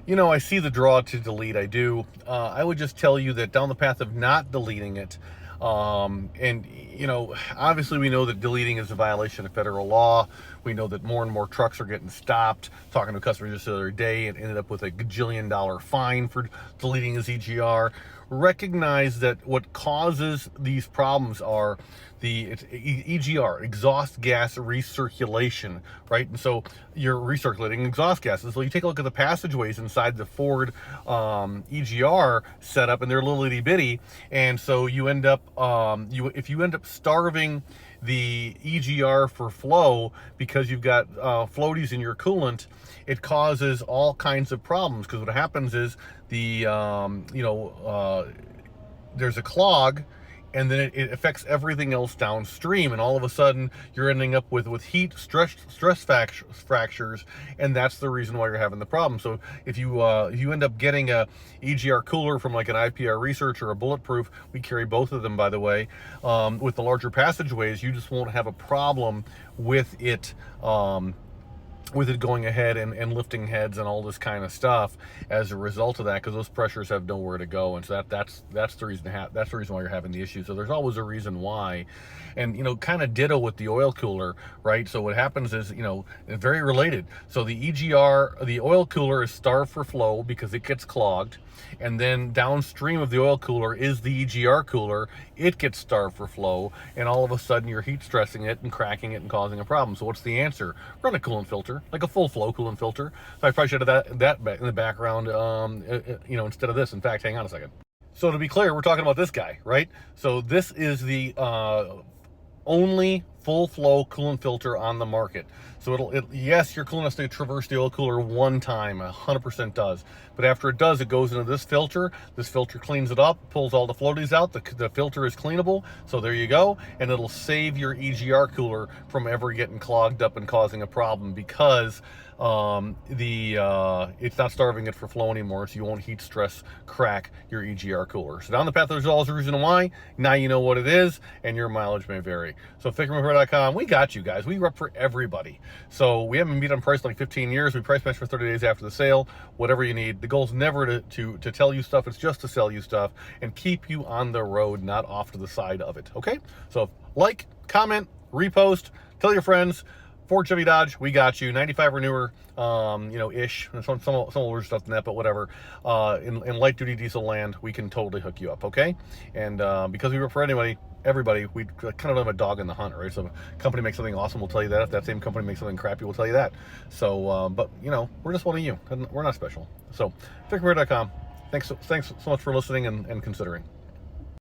I see the draw to delete. I do. I would just tell you that down the path of not deleting it, and obviously we know that deleting is a violation of federal law. We know that more and more trucks are getting stopped. Talking to a customer just the other day, and ended up with a gajillion-dollar fine for deleting his EGR. Recognize that what causes these problems are the EGR, exhaust gas recirculation, right? And so you're recirculating exhaust gases. So you take a look at the passageways inside the Ford EGR setup, and they're little itty bitty, and so you end up if you end up starving the EGR for flow because you've got floaties in your coolant, it causes all kinds of problems. Because what happens is there's a clog, and then it affects everything else downstream, and all of a sudden you're ending up with heat stress fractures, and that's the reason why you're having the problem. So if you end up getting a EGR cooler from like an IPR Research or a Bulletproof, we carry both of them, by the way, with the larger passageways, you just won't have a problem with it going ahead and lifting heads and all this kind of stuff as a result of that, because those pressures have nowhere to go. And so that's the reason why you're having the issue. So there's always a reason why. And kind of ditto with the oil cooler, right? So what happens is, it's very related. So the oil cooler is starved for flow because it gets clogged, and then downstream of the oil cooler is the EGR cooler. It gets starved for flow, and all of a sudden you're heat stressing it and cracking it and causing a problem. So what's the answer? Run a coolant filter, like a full flow coolant filter. So I probably should have that in the background, instead of this. In fact, hang on a second. So to be clear, we're talking about this guy, right? So this is the only full flow coolant filter on the market. So yes, your coolant has to traverse the oil cooler one time, 100% does. But after it does, it goes into this filter. This filter cleans it up, pulls all the floaties out. The filter is cleanable, so there you go. And it'll save your EGR cooler from ever getting clogged up and causing a problem, because it's not starving it for flow anymore, so you won't heat stress crack your EGR cooler. So down the path, there's always a reason why. Now you know what it is, and your mileage may vary. So FICMRepair.com, we got you guys. We rep for everybody. So we haven't beat on price in like 15 years. We price match for 30 days after the sale, whatever you need. The goal is never to tell you stuff. It's just to sell you stuff and keep you on the road, not off to the side of it. Okay? So like, comment, repost, tell your friends. Ford, Chevy, Dodge, we got you. 95 or newer, ish. Some older stuff than that, but whatever. In light duty diesel land, we can totally hook you up, okay? And because we work for everybody, we kind of have a dog in the hunt, right? So if a company makes something awesome, we'll tell you that. If that same company makes something crappy, we'll tell you that. So, but we're just one of you. We're not special. So, FICMRepair.com. Thanks so much for listening and considering.